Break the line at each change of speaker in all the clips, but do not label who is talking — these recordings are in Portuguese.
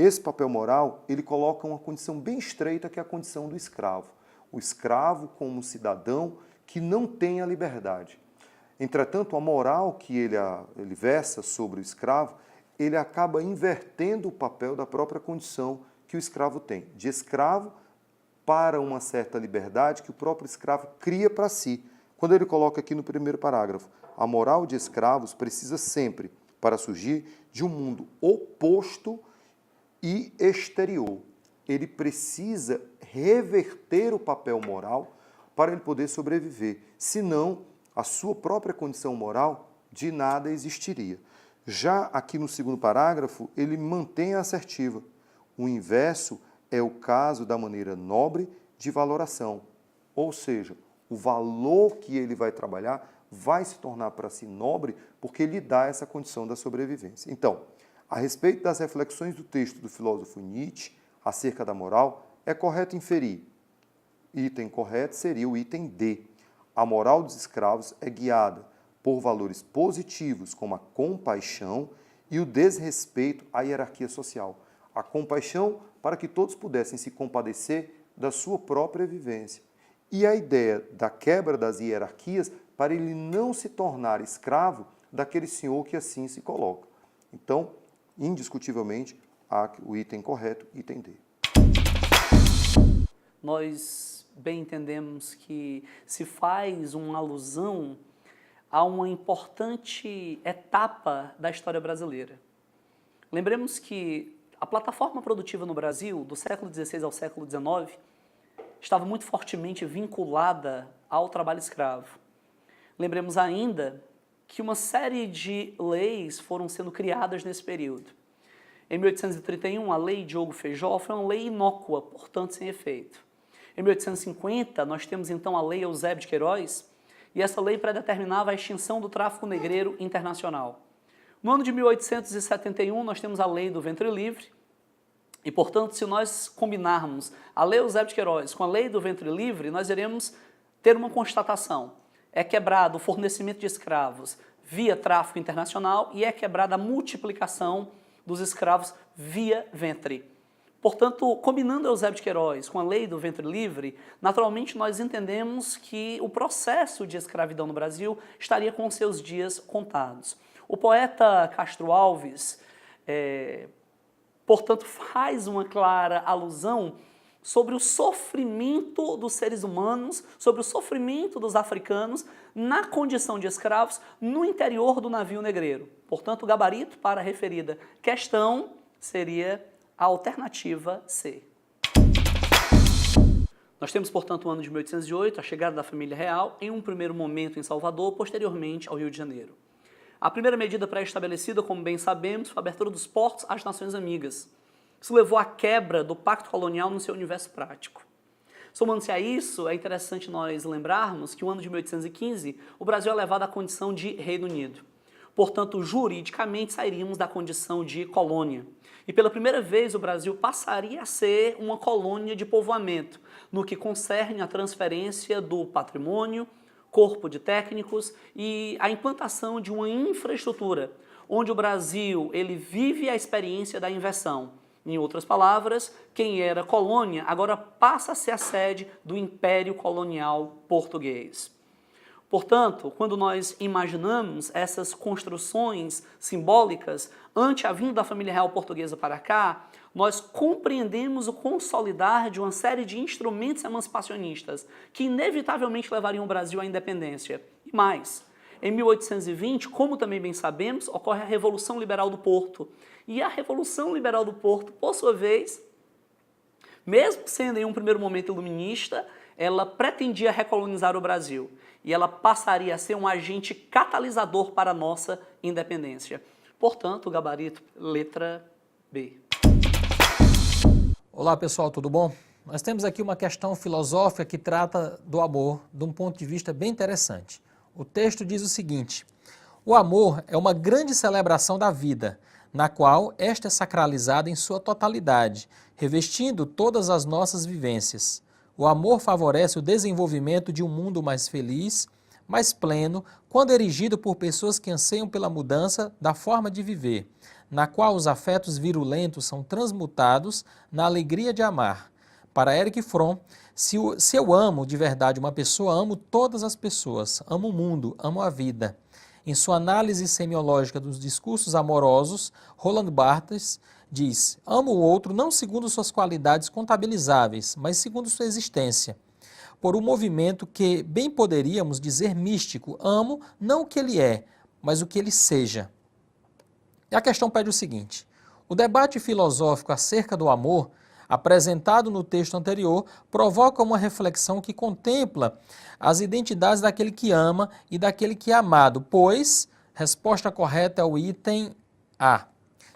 esse papel moral, ele coloca uma condição bem estreita, que é a condição do escravo. O escravo como cidadão que não tem a liberdade. Entretanto, a moral que ele versa sobre o escravo, ele acaba invertendo o papel da própria condição que o escravo tem, de escravo para uma certa liberdade que o próprio escravo cria para si. Quando ele coloca aqui no primeiro parágrafo, a moral de escravos precisa sempre, para surgir, de um mundo oposto e exterior. Ele precisa reverter o papel moral para ele poder sobreviver, senão a sua própria condição moral de nada existiria. Já aqui no segundo parágrafo, ele mantém a assertiva. O inverso é o caso da maneira nobre de valoração, ou seja, o valor que ele vai trabalhar vai se tornar para si nobre porque lhe dá essa condição da sobrevivência. Então, a respeito das reflexões do texto do filósofo Nietzsche acerca da moral, é correto inferir. Item correto seria o item D. A moral dos escravos é guiada por valores positivos como a compaixão e o desrespeito à hierarquia social. A compaixão para que todos pudessem se compadecer da sua própria vivência. E a ideia da quebra das hierarquias para ele não se tornar escravo daquele senhor que assim se coloca. Então, indiscutivelmente, o item correto, item D.
Nós bem entendemos que se faz uma alusão a uma importante etapa da história brasileira. Lembremos que a plataforma produtiva no Brasil, do século XVI ao século XIX, estava muito fortemente vinculada ao trabalho escravo. Lembremos ainda que uma série de leis foram sendo criadas nesse período. Em 1831, a Lei Diogo Feijó foi uma lei inócua, portanto sem efeito. Em 1850, nós temos então a Lei Eusébio de Queiroz, e essa lei predeterminava a extinção do tráfico negreiro internacional. No ano de 1871, nós temos a Lei do Ventre Livre, e, portanto, se nós combinarmos a Lei Eusébio de Queiroz com a Lei do Ventre Livre, nós iremos ter uma constatação. É quebrado o fornecimento de escravos via tráfico internacional e é quebrada a multiplicação dos escravos via ventre. Portanto, combinando Eusébio de Queiroz com a Lei do Ventre Livre, naturalmente nós entendemos que o processo de escravidão no Brasil estaria com seus dias contados. O poeta Castro Alves, portanto, faz uma clara alusão sobre o sofrimento dos seres humanos, sobre o sofrimento dos africanos na condição de escravos no interior do navio negreiro. Portanto, o gabarito para a referida questão seria a alternativa C. Nós temos, portanto, o ano de 1808, a chegada da família real, em um primeiro momento em Salvador, posteriormente ao Rio de Janeiro. A primeira medida pré-estabelecida, como bem sabemos, foi a abertura dos portos às nações amigas. Isso levou à quebra do pacto colonial no seu universo prático. Somando-se a isso, é interessante nós lembrarmos que no ano de 1815, o Brasil é levado à condição de Reino Unido. Portanto, juridicamente, sairíamos da condição de colônia. E pela primeira vez, o Brasil passaria a ser uma colônia de povoamento, no que concerne a transferência do patrimônio, corpo de técnicos e a implantação de uma infraestrutura, onde o Brasil ele vive a experiência da inversão. Em outras palavras, quem era colônia agora passa a ser a sede do Império Colonial Português. Portanto, quando nós imaginamos essas construções simbólicas ante a vinda da família real portuguesa para cá, nós compreendemos o consolidar de uma série de instrumentos emancipacionistas que inevitavelmente levariam o Brasil à independência. E mais, em 1820, como também bem sabemos, ocorre a Revolução Liberal do Porto. E a Revolução Liberal do Porto, por sua vez, mesmo sendo em um primeiro momento iluminista, ela pretendia recolonizar o Brasil. E ela passaria a ser um agente catalisador para a nossa independência. Portanto, o gabarito, letra B.
Olá pessoal, tudo bom? Nós temos aqui uma questão filosófica que trata do amor de um ponto de vista bem interessante. O texto diz o seguinte: o amor é uma grande celebração da vida, na qual esta é sacralizada em sua totalidade, revestindo todas as nossas vivências. O amor favorece o desenvolvimento de um mundo mais feliz, mais pleno, quando erigido por pessoas que anseiam pela mudança da forma de viver. na qual os afetos virulentos são transmutados na alegria de amar. Para Erich Fromm, se eu amo de verdade uma pessoa, amo todas as pessoas, amo o mundo, amo a vida. Em sua análise semiológica dos discursos amorosos, Roland Barthes diz: amo o outro não segundo suas qualidades contabilizáveis, mas segundo sua existência. Por um movimento que bem poderíamos dizer místico, amo não o que ele é, mas o que ele seja. E a questão pede o seguinte: o debate filosófico acerca do amor, apresentado no texto anterior, provoca uma reflexão que contempla as identidades daquele que ama e daquele que é amado, pois, resposta correta é o item A.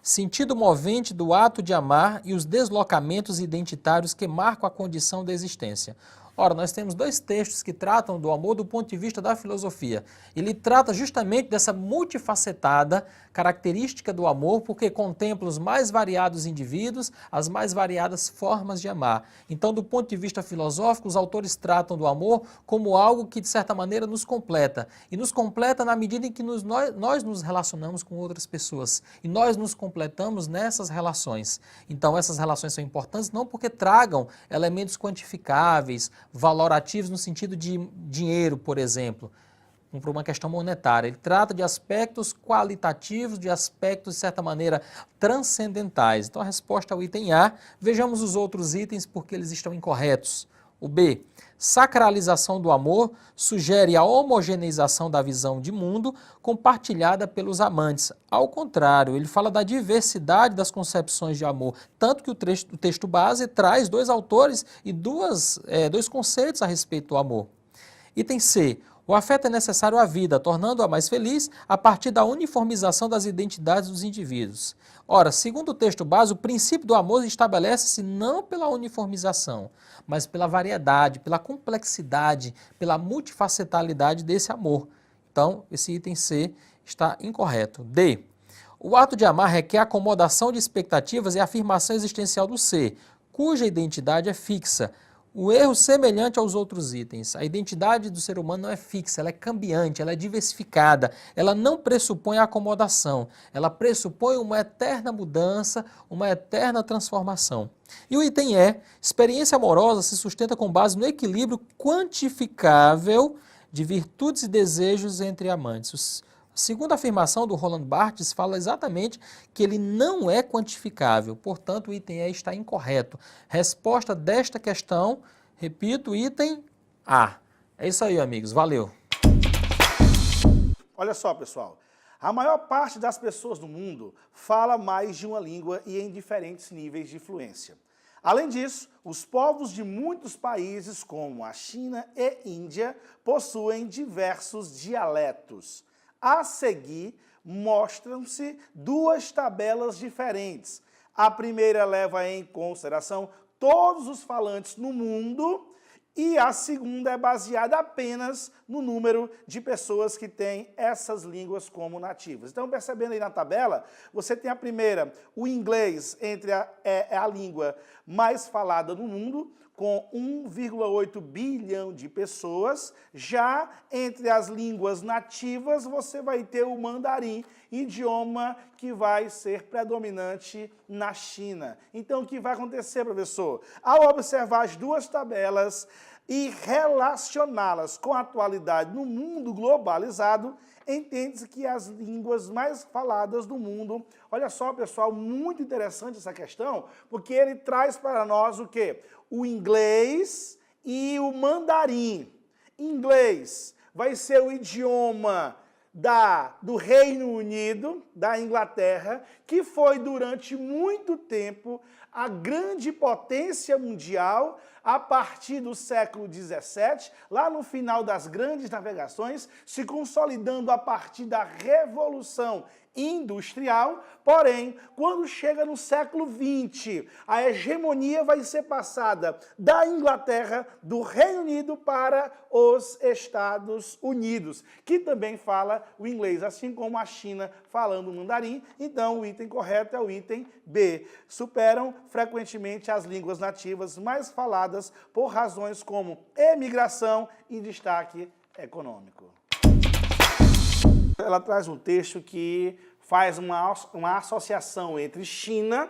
Sentido movente do ato de amar e os deslocamentos identitários que marcam a condição da existência. Ora, nós temos dois textos que tratam do amor do ponto de vista da filosofia. Ele trata justamente dessa multifacetada característica do amor, porque contempla os mais variados indivíduos, as mais variadas formas de amar. Então, do ponto de vista filosófico, os autores tratam do amor como algo que, de certa maneira, nos completa. E nos completa na medida em que nós nos relacionamos com outras pessoas. E nós nos completamos nessas relações. Então, essas relações são importantes não porque tragam elementos quantificáveis, valorativos no sentido de dinheiro, por exemplo, por uma questão monetária. Ele trata de aspectos qualitativos, de aspectos, de certa maneira, transcendentais. Então, a resposta ao item A. Vejamos os outros itens porque eles estão incorretos. O B. Sacralização do amor sugere a homogeneização da visão de mundo compartilhada pelos amantes. Ao contrário, ele fala da diversidade das concepções de amor, tanto que o texto base traz dois autores e dois conceitos a respeito do amor. Item C. O afeto é necessário à vida, tornando-a mais feliz a partir da uniformização das identidades dos indivíduos. Ora, segundo o texto base, o princípio do amor estabelece-se não pela uniformização, mas pela variedade, pela complexidade, pela multifacetalidade desse amor. Então, esse item C está incorreto. D. O ato de amar requer acomodação de expectativas e afirmação existencial do ser, cuja identidade é fixa. O erro semelhante aos outros itens. A identidade do ser humano não é fixa, ela é cambiante, ela é diversificada, ela não pressupõe a acomodação, ela pressupõe uma eterna mudança, uma eterna transformação. E o item E, experiência amorosa se sustenta com base no equilíbrio quantificável de virtudes e desejos entre amantes. A segunda afirmação do Roland Barthes fala exatamente que ele não é quantificável, portanto o item E está incorreto. Resposta desta questão, repito, item A. É isso aí, amigos, valeu.
Olha só, pessoal, a maior parte das pessoas do mundo fala mais de uma língua e em diferentes níveis de fluência. Além disso, os povos de muitos países, como a China e Índia, possuem diversos dialetos. A seguir, mostram-se duas tabelas diferentes. A primeira leva em consideração todos os falantes no mundo e a segunda é baseada apenas no número de pessoas que têm essas línguas como nativas. Então, percebendo aí na tabela, você tem a primeira, o inglês, é a língua mais falada no mundo, com 1,8 bilhão de pessoas. Já entre as línguas nativas, você vai ter o mandarim, idioma que vai ser predominante na China. Então, o que vai acontecer, professor? Ao observar as duas tabelas e relacioná-las com a atualidade no mundo globalizado, entende-se que as línguas mais faladas do mundo... Olha só, pessoal, muito interessante essa questão, porque ele traz para nós o quê? O inglês e o mandarim. Inglês vai ser o idioma do Reino Unido, da Inglaterra, que foi durante muito tempo a grande potência mundial. A partir do século XVII, lá no final das grandes navegações, se consolidando a partir da Revolução Industrial. Porém, quando chega no século XX, a hegemonia vai ser passada da Inglaterra, do Reino Unido, para os Estados Unidos, que também fala o inglês, assim como a China falando o mandarim. Então, o item correto é o item B. Superam frequentemente as línguas nativas mais faladas por razões como emigração e destaque econômico. Ela traz um texto que faz uma associação entre China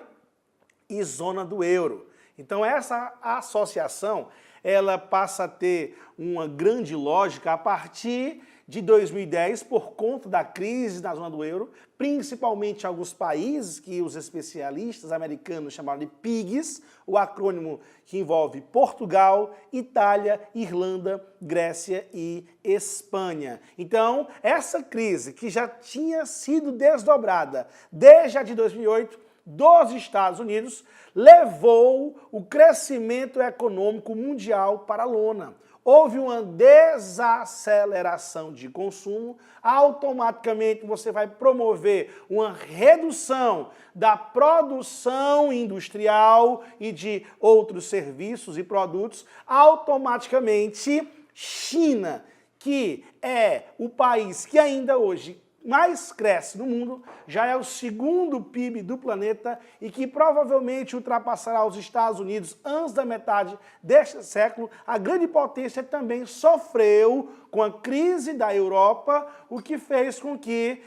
e zona do euro. Então essa associação, ela passa a ter uma grande lógica a partir de 2010 por conta da crise na zona do euro, principalmente alguns países que os especialistas americanos chamaram de PIGs, o acrônimo que envolve Portugal, Itália, Irlanda, Grécia e Espanha. Então, essa crise que já tinha sido desdobrada desde a de 2008, dos Estados Unidos, levou o crescimento econômico mundial para a lona. Houve uma desaceleração de consumo, automaticamente você vai promover uma redução da produção industrial e de outros serviços e produtos, automaticamente China, que é o país que ainda hoje mais cresce no mundo, já é o segundo PIB do planeta e que provavelmente ultrapassará os Estados Unidos antes da metade deste século. A grande potência também sofreu com a crise da Europa, o que fez com que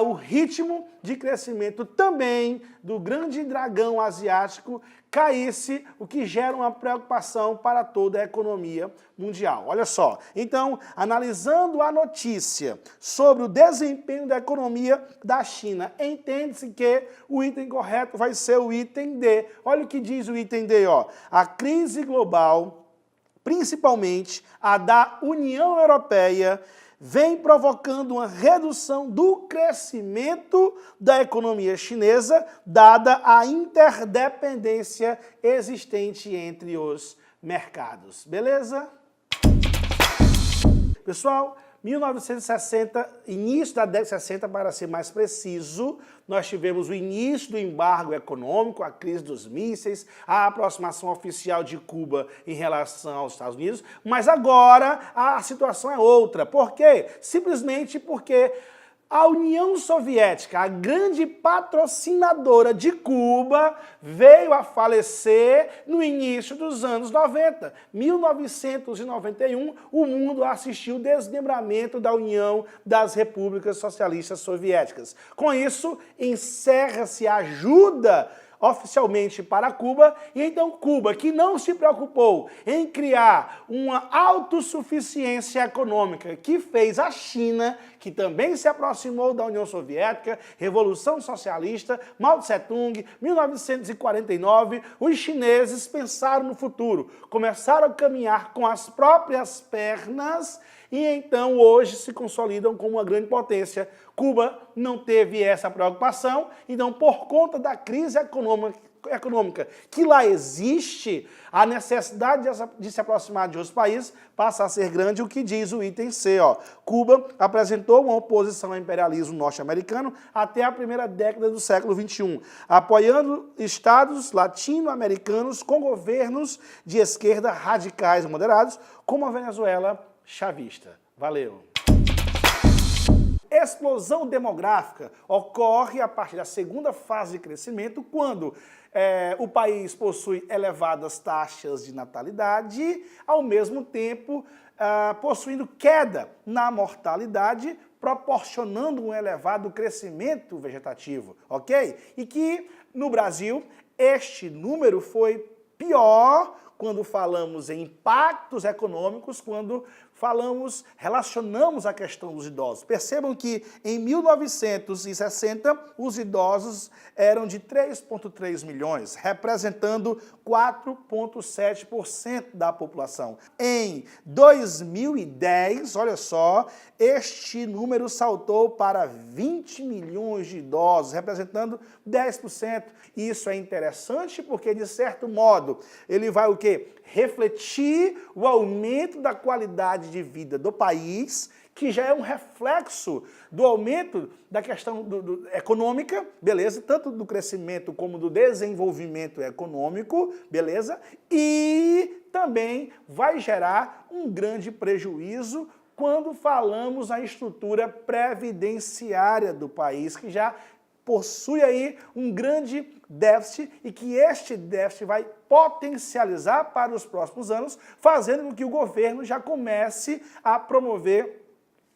o ritmo de crescimento também do grande dragão asiático caísse, o que gera uma preocupação para toda a economia mundial. Olha só, então, analisando a notícia sobre o desempenho da economia da China, entende-se que o item correto vai ser o item D. Olha o que diz o item D, ó. A crise global, principalmente a da União Europeia, vem provocando uma redução do crescimento da economia chinesa, dada a interdependência existente entre os mercados. Beleza? Pessoal, 1960, início da década de 60, para ser mais preciso, nós tivemos o início do embargo econômico, a crise dos mísseis, a aproximação oficial de Cuba em relação aos Estados Unidos, mas agora a situação é outra. Por quê? Simplesmente porque a União Soviética, a grande patrocinadora de Cuba, veio a falecer no início dos anos 90. 1991, o mundo assistiu o desmembramento da União das Repúblicas Socialistas Soviéticas. Com isso, encerra-se a ajuda oficialmente para Cuba, e então Cuba, que não se preocupou em criar uma autossuficiência econômica, que fez a China, que também se aproximou da União Soviética, Revolução Socialista, Mao Tse-tung, 1949, os chineses pensaram no futuro, começaram a caminhar com as próprias pernas e então hoje se consolidam como uma grande potência. Cuba não teve essa preocupação, então por conta da crise econômica que lá existe, a necessidade de se aproximar de outros países passa a ser grande, o que diz o item C. Ó. Cuba apresentou uma oposição ao imperialismo norte-americano até a primeira década do século XXI, apoiando estados latino-americanos com governos de esquerda radicais e moderados, como a Venezuela chavista. Valeu! Explosão demográfica ocorre a partir da segunda fase de crescimento, quando o país possui elevadas taxas de natalidade, ao mesmo tempo possuindo queda na mortalidade, proporcionando um elevado crescimento vegetativo, ok? E que no Brasil este número foi pior quando falamos em impactos econômicos, quando relacionamos a questão dos idosos. Percebam que em 1960 os idosos eram de 3,3 milhões, representando 4,7% da população. Em 2010, olha só, este número saltou para 20 milhões de idosos, representando 10%. Isso é interessante porque, de certo modo, ele vai o quê? Refletir o aumento da qualidade de vida do país, que já é um reflexo do aumento da questão econômica, beleza? Tanto do crescimento como do desenvolvimento econômico, beleza? E também vai gerar um grande prejuízo quando falamos a estrutura previdenciária do país, que já possui aí um grande déficit e que este déficit vai potencializar para os próximos anos, fazendo com que o governo já comece a promover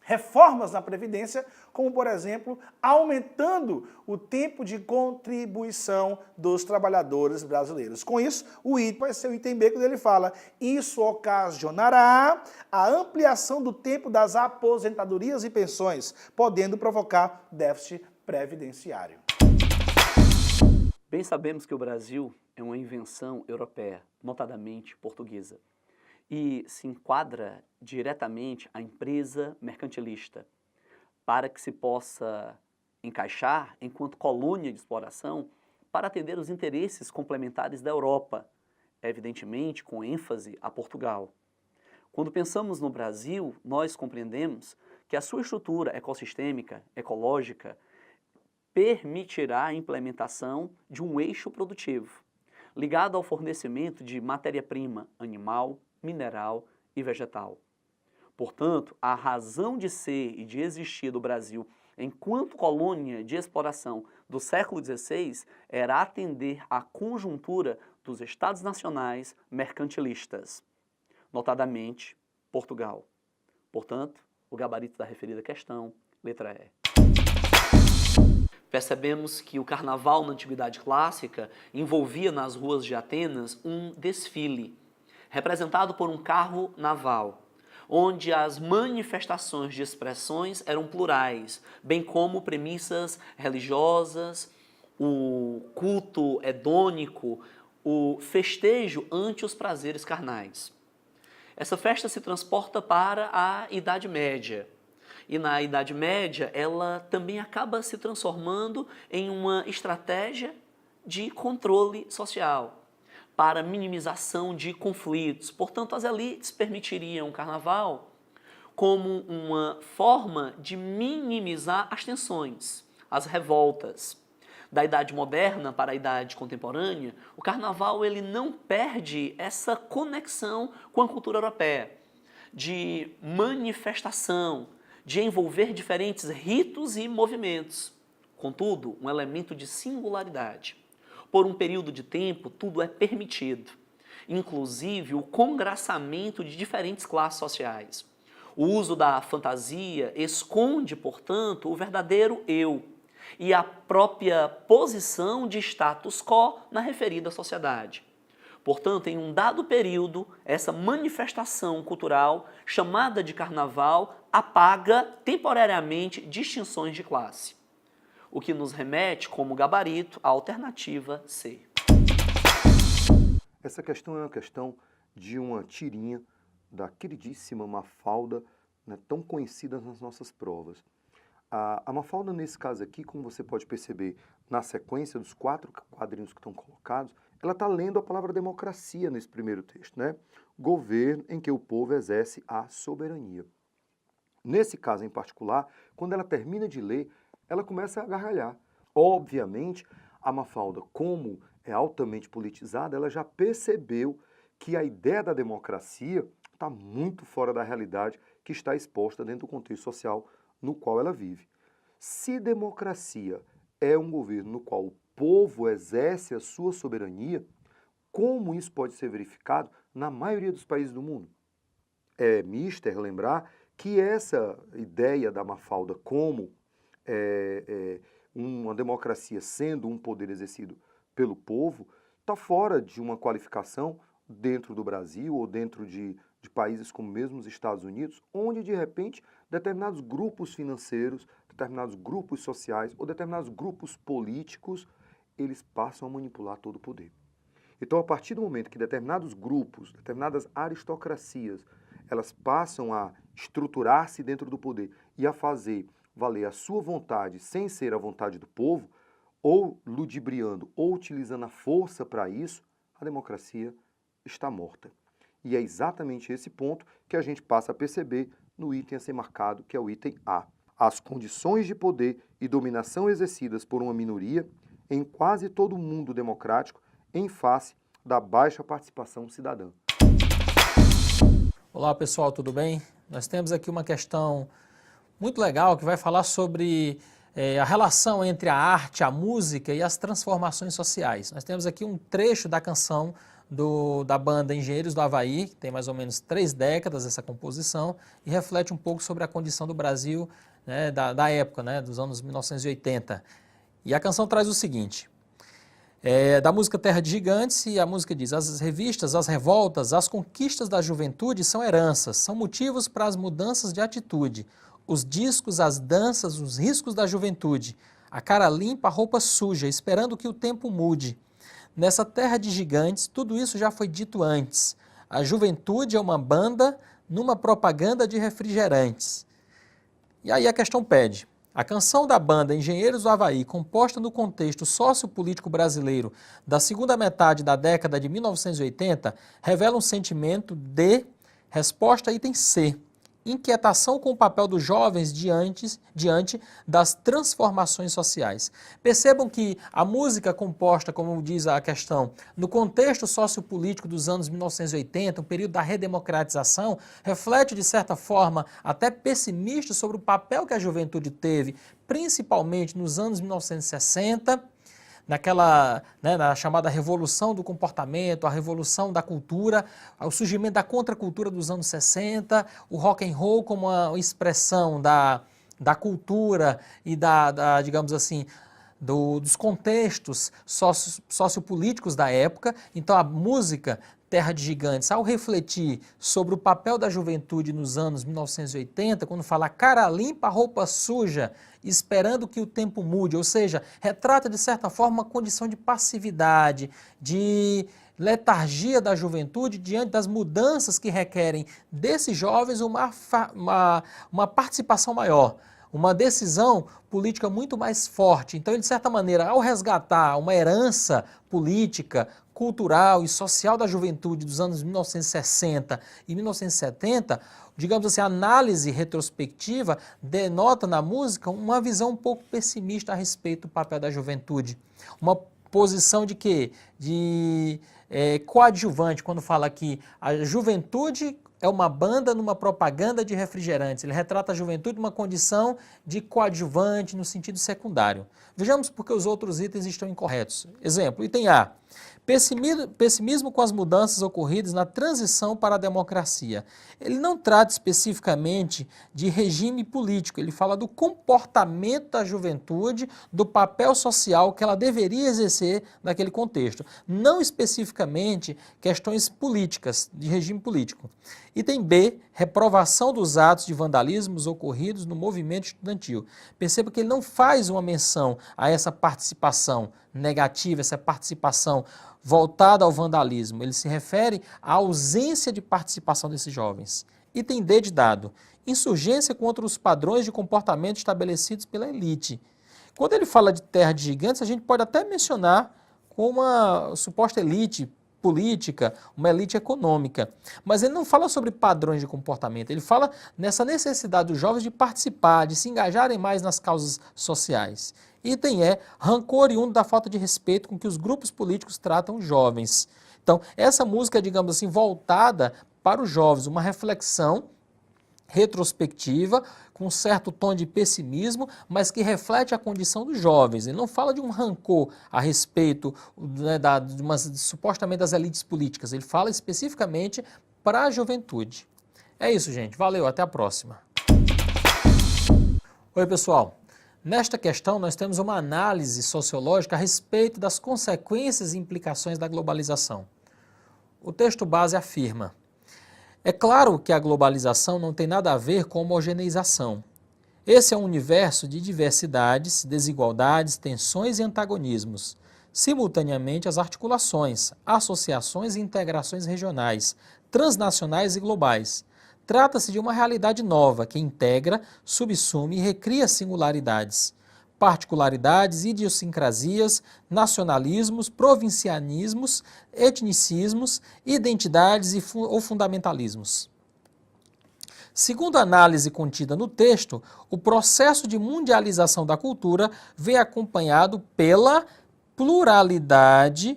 reformas na Previdência, como, por exemplo, aumentando o tempo de contribuição dos trabalhadores brasileiros. Com isso, o item vai ser o item B, quando ele fala: isso ocasionará a ampliação do tempo das aposentadorias e pensões, podendo provocar déficit previdenciário.
Bem sabemos que o Brasil é uma invenção europeia, notadamente portuguesa, e se enquadra diretamente à empresa mercantilista, para que se possa encaixar enquanto colônia de exploração para atender os interesses complementares da Europa, evidentemente com ênfase a Portugal. Quando pensamos no Brasil, nós compreendemos que a sua estrutura ecossistêmica, ecológica, permitirá a implementação de um eixo produtivo, ligado ao fornecimento de matéria-prima animal, mineral e vegetal. Portanto, a razão de ser e de existir do Brasil enquanto colônia de exploração do século XVI era atender à conjuntura dos Estados nacionais mercantilistas, notadamente Portugal. Portanto, o gabarito da referida questão, letra E. Percebemos que o carnaval na Antiguidade Clássica envolvia nas ruas de Atenas um desfile, representado por um carro naval, onde as manifestações de expressões eram plurais, bem como premissas religiosas, o culto hedônico, o festejo ante os prazeres carnais. Essa festa se transporta para a Idade Média. E na Idade Média, ela também acaba se transformando em uma estratégia de controle social, para minimização de conflitos. Portanto, as elites permitiriam o carnaval como uma forma de minimizar as tensões, as revoltas. Da Idade Moderna para a Idade Contemporânea, o carnaval ele não perde essa conexão com a cultura europeia, de manifestação, de envolver diferentes ritos e movimentos. Contudo, um elemento de singularidade. Por um período de tempo, tudo é permitido, inclusive o congraçamento de diferentes classes sociais. O uso da fantasia esconde, portanto, o verdadeiro eu e a própria posição de status quo na referida sociedade. Portanto, em um dado período, essa manifestação cultural, chamada de carnaval, apaga temporariamente distinções de classe, o que nos remete como gabarito à alternativa C.
Essa questão é uma questão de uma tirinha da queridíssima Mafalda, né, tão conhecida nas nossas provas. A Mafalda, nesse caso aqui, como você pode perceber na sequência dos 4 quadrinhos que estão colocados, ela está lendo a palavra democracia nesse primeiro texto, né? Governo em que o povo exerce a soberania. Nesse caso em particular, quando ela termina de ler, ela começa a gargalhar. Obviamente, a Mafalda, como é altamente politizada, ela já percebeu que a ideia da democracia está muito fora da realidade que está exposta dentro do contexto social no qual ela vive. Se democracia é um governo no qual o povo exerce a sua soberania, como isso pode ser verificado na maioria dos países do mundo? É mister lembrar que essa ideia da Mafalda como uma democracia sendo um poder exercido pelo povo está fora de uma qualificação dentro do Brasil ou dentro de países como mesmo os Estados Unidos, onde de repente determinados grupos financeiros, determinados grupos sociais ou determinados grupos políticos, eles passam a manipular todo o poder. Então, a partir do momento que determinados grupos, determinadas aristocracias, elas passam a estruturar-se dentro do poder e a fazer valer a sua vontade sem ser a vontade do povo, ou ludibriando ou utilizando a força para isso, a democracia está morta. E é exatamente esse ponto que a gente passa a perceber no item a ser marcado, que é o item A. As condições de poder e dominação exercidas por uma minoria em quase todo o mundo democrático em face da baixa participação cidadã.
Olá pessoal, tudo bem? Nós temos aqui uma questão muito legal que vai falar sobre a relação entre a arte, a música e as transformações sociais. Nós temos aqui um trecho da canção da banda Engenheiros do Havaí, que tem mais ou menos 3 décadas essa composição, e reflete um pouco sobre a condição do Brasil, né, da época, né, dos anos 1980. E a canção traz o seguinte, da música Terra de Gigantes, e a música diz: as revistas, as revoltas, as conquistas da juventude são heranças, são motivos para as mudanças de atitude. Os discos, as danças, os riscos da juventude, a cara limpa, a roupa suja, esperando que o tempo mude. Nessa terra de gigantes, tudo isso já foi dito antes. A juventude é uma banda numa propaganda de refrigerantes. E aí a questão pede. A canção da banda Engenheiros do Havaí, composta no contexto sociopolítico brasileiro da segunda metade da década de 1980, revela um sentimento de resposta item C. Inquietação com o papel dos jovens diante das transformações sociais. Percebam que a música composta, como diz a questão, no contexto sociopolítico dos anos 1980, o período da redemocratização, reflete de certa forma até pessimista sobre o papel que a juventude teve, principalmente nos anos 1960, na chamada revolução do comportamento, a revolução da cultura, o surgimento da contracultura dos anos 60, o rock and roll como uma expressão da cultura e digamos assim, dos contextos sociopolíticos da época. Então a música Terra de Gigantes, ao refletir sobre o papel da juventude nos anos 1980, quando fala cara limpa, roupa suja, esperando que o tempo mude, ou seja, retrata de certa forma uma condição de passividade, de letargia da juventude diante das mudanças que requerem desses jovens uma participação maior, uma decisão política muito mais forte. Então, de certa maneira, ao resgatar uma herança política, cultural e social da juventude dos anos 1960 e 1970, digamos assim, a análise retrospectiva denota na música uma visão um pouco pessimista a respeito do papel da juventude. Uma posição de quê? De coadjuvante, quando fala que a juventude é uma banda numa propaganda de refrigerantes. Ele retrata a juventude numa condição de coadjuvante no sentido secundário. Vejamos porque os outros itens estão incorretos. Exemplo, item A. Pessimismo com as mudanças ocorridas na transição para a democracia. Ele não trata especificamente de regime político, ele fala do comportamento da juventude, do papel social que ela deveria exercer naquele contexto, não especificamente questões políticas, de regime político. Item B, reprovação dos atos de vandalismos ocorridos no movimento estudantil. Perceba que ele não faz uma menção a essa participação negativa, essa participação voltada ao vandalismo. Ele se refere à ausência de participação desses jovens. Item D de dado, insurgência contra os padrões de comportamento estabelecidos pela elite. Quando ele fala de terra de gigantes, a gente pode até mencionar com uma suposta elite política, uma elite econômica. Mas ele não fala sobre padrões de comportamento, ele fala nessa necessidade dos jovens de participar, de se engajarem mais nas causas sociais. Item E, rancor oriundo da falta de respeito com que os grupos políticos tratam os jovens. Então, essa música é, digamos assim, voltada para os jovens, uma reflexão retrospectiva, com um certo tom de pessimismo, mas que reflete a condição dos jovens. Ele não fala de um rancor a respeito, né, supostamente das elites políticas, ele fala especificamente para a juventude. É isso, gente. Valeu, até a próxima. Oi, pessoal. Nesta questão, nós temos uma análise sociológica a respeito das consequências e implicações da globalização. O texto base afirma: é claro que a globalização não tem nada a ver com homogeneização. Esse é um universo de diversidades, desigualdades, tensões e antagonismos. Simultaneamente, as articulações, associações e integrações regionais, transnacionais e globais. Trata-se de uma realidade nova que integra, subsume e recria singularidades, particularidades, idiosincrasias, nacionalismos, provincianismos, etnicismos, identidades ou fundamentalismos. Segundo a análise contida no texto, o processo de mundialização da cultura vem acompanhado pela pluralidade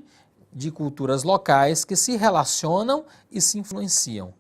de culturas locais que se relacionam e se influenciam.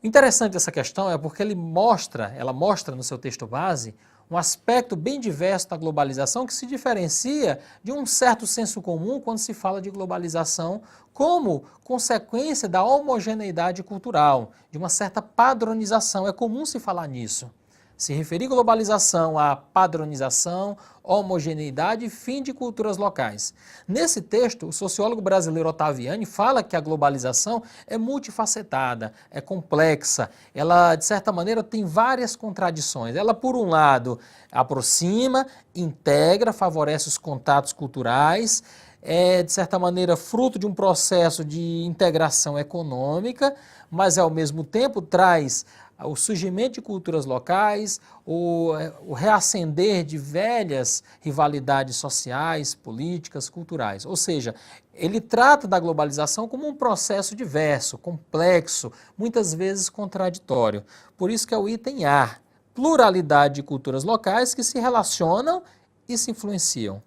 Interessante essa questão é porque ela mostra no seu texto base um aspecto bem diverso da globalização que se diferencia de um certo senso comum quando se fala de globalização como consequência da homogeneidade cultural, de uma certa padronização. É comum se falar nisso. Se referir globalização à padronização, homogeneidade e fim de culturas locais. Nesse texto, o sociólogo brasileiro Ottaviani fala que a globalização é multifacetada, é complexa, ela, de certa maneira, tem várias contradições. Ela, por um lado, aproxima, integra, favorece os contatos culturais, é, de certa maneira, fruto de um processo de integração econômica, mas, ao mesmo tempo, traz o surgimento de culturas locais, o reacender de velhas rivalidades sociais, políticas, culturais. Ou seja, ele trata da globalização como um processo diverso, complexo, muitas vezes contraditório. Por isso que é o item A, pluralidade de culturas locais que se relacionam e se influenciam.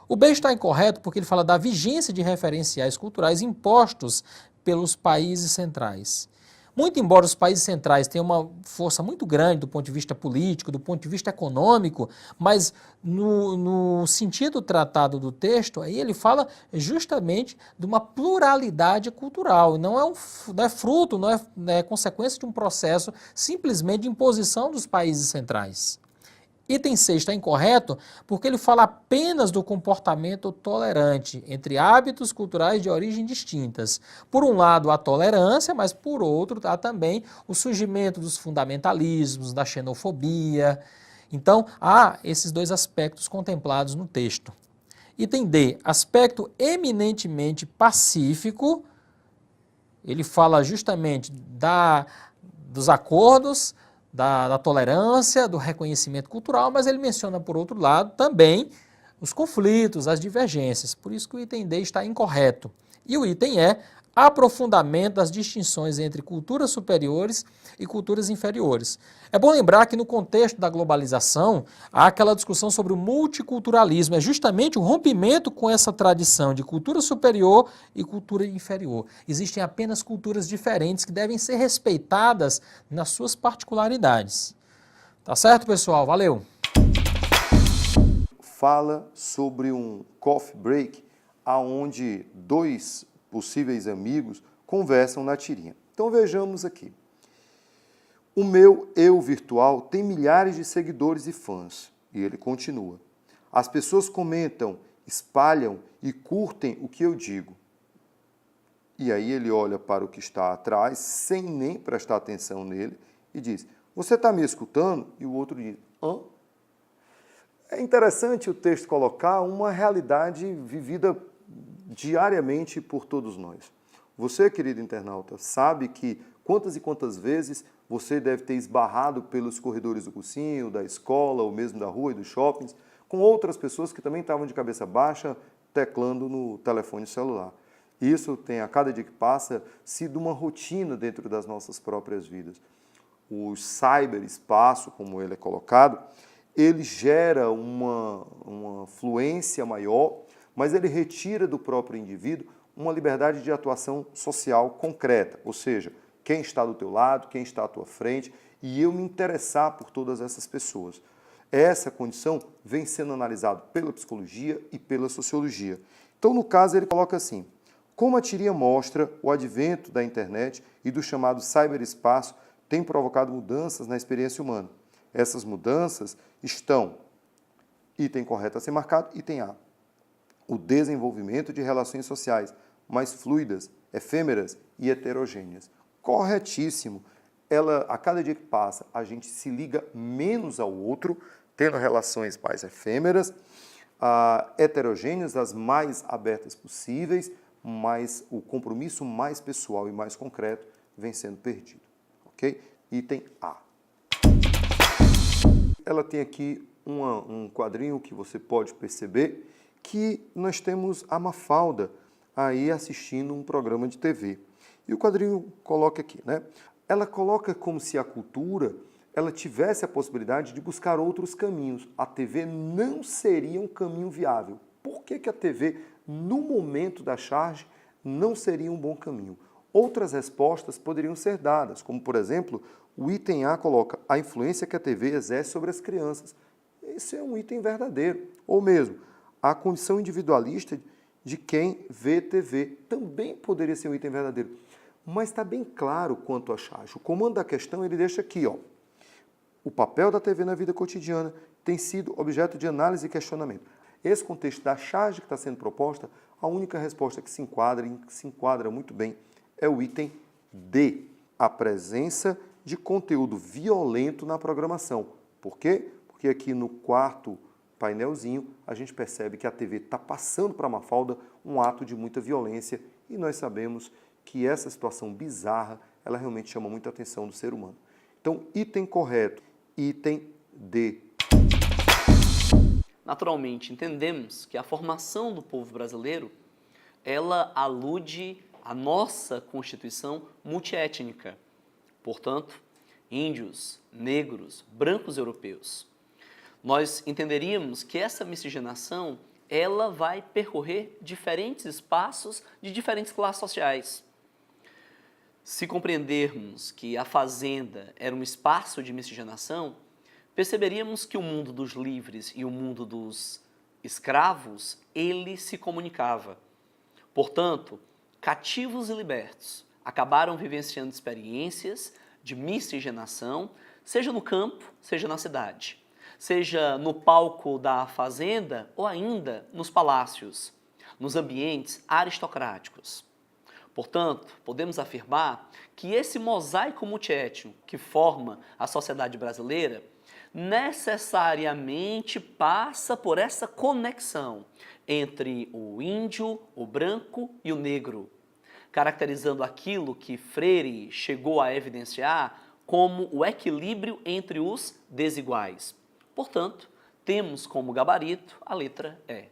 O B está incorreto porque ele fala da vigência de referenciais culturais impostos pelos países centrais. Muito embora os países centrais tenham uma força muito grande do ponto de vista político, do ponto de vista econômico, mas no sentido tratado do texto, aí ele fala justamente de uma pluralidade cultural, não é fruto, não é consequência de um processo simplesmente de imposição dos países centrais. Item 6 está incorreto porque ele fala apenas do comportamento tolerante entre hábitos culturais de origem distintas. Por um lado, a tolerância, mas por outro, há também o surgimento dos fundamentalismos, da xenofobia. Então, há esses dois aspectos contemplados no texto. Item D, aspecto eminentemente pacífico. Ele fala justamente dos acordos, da tolerância, do reconhecimento cultural, mas ele menciona, por outro lado, também os conflitos, as divergências. Por isso que o item D está incorreto. E o item E, aprofundamento das distinções entre culturas superiores e culturas inferiores. É bom lembrar que no contexto da globalização há aquela discussão sobre o multiculturalismo, é justamente o rompimento com essa tradição de cultura superior e cultura inferior. Existem apenas culturas diferentes que devem ser respeitadas nas suas particularidades. Tá certo, pessoal? Valeu!
Fala sobre um coffee break aonde dois possíveis amigos conversam na tirinha. Então vejamos aqui. O meu eu virtual tem milhares de seguidores e fãs. E ele continua. As pessoas comentam, espalham e curtem o que eu digo. E aí ele olha para o que está atrás, sem nem prestar atenção nele, e diz, você está me escutando? E o outro diz, hã? É interessante o texto colocar uma realidade vivida diariamente por todos nós. Você, querido internauta, sabe que quantas e quantas vezes você deve ter esbarrado pelos corredores do cursinho, da escola, ou mesmo da rua e dos shoppings, com outras pessoas que também estavam de cabeça baixa, teclando no telefone celular. Isso tem, a cada dia que passa, sido uma rotina dentro das nossas próprias vidas. O cyberespaço, como ele é colocado, ele gera uma fluência maior, mas ele retira do próprio indivíduo uma liberdade de atuação social concreta, ou seja, quem está do teu lado, quem está à tua frente, e eu me interessar por todas essas pessoas. Essa condição vem sendo analisada pela psicologia e pela sociologia. Então, no caso, ele coloca assim, como a tirinha mostra, o advento da internet e do chamado cyberespaço tem provocado mudanças na experiência humana. Essas mudanças estão, item correto a ser marcado, item A, o desenvolvimento de relações sociais mais fluidas, efêmeras e heterogêneas. Corretíssimo. A cada dia que passa, a gente se liga menos ao outro, tendo relações mais efêmeras, heterogêneas, as mais abertas possíveis, mas o compromisso mais pessoal e mais concreto vem sendo perdido. Ok? Item A. Ela tem aqui um quadrinho que você pode perceber que nós temos a Mafalda aí assistindo um programa de TV. E o quadrinho coloca aqui, né? Ela coloca como se a cultura ela tivesse a possibilidade de buscar outros caminhos. A TV não seria um caminho viável. Por que a TV, no momento da charge, não seria um bom caminho? Outras respostas poderiam ser dadas, como, por exemplo, o item A coloca a influência que a TV exerce sobre as crianças. esse é um item verdadeiro. Ou mesmo, a condição individualista de quem vê TV também poderia ser um item verdadeiro. Mas está bem claro quanto à charge. O comando da questão ele deixa aqui, ó. O papel da TV na vida cotidiana tem sido objeto de análise e questionamento. Esse contexto da charge que está sendo proposta, a única resposta que se enquadra muito bem é o item D, a presença de conteúdo violento na programação. Por quê? Porque aqui no quarto painelzinho a gente percebe que a TV está passando para a Mafalda um ato de muita violência e nós sabemos que essa situação bizarra, ela realmente chama muita atenção do ser humano. Então, item correto, item D.
Naturalmente, entendemos que a formação do povo brasileiro, ela alude à nossa Constituição multiétnica. Portanto, índios, negros, brancos europeus. Nós entenderíamos que essa miscigenação, ela vai percorrer diferentes espaços de diferentes classes sociais. Se compreendermos que a fazenda era um espaço de miscigenação, perceberíamos que o mundo dos livres e o mundo dos escravos, ele se comunicava. Portanto, cativos e libertos acabaram vivenciando experiências de miscigenação, seja no campo, seja na cidade, seja no palco da fazenda ou ainda nos palácios, nos ambientes aristocráticos. Portanto, podemos afirmar que esse mosaico multiétnico que forma a sociedade brasileira necessariamente passa por essa conexão entre o índio, o branco e o negro, caracterizando aquilo que Freire chegou a evidenciar como o equilíbrio entre os desiguais. Portanto, temos como gabarito a letra E.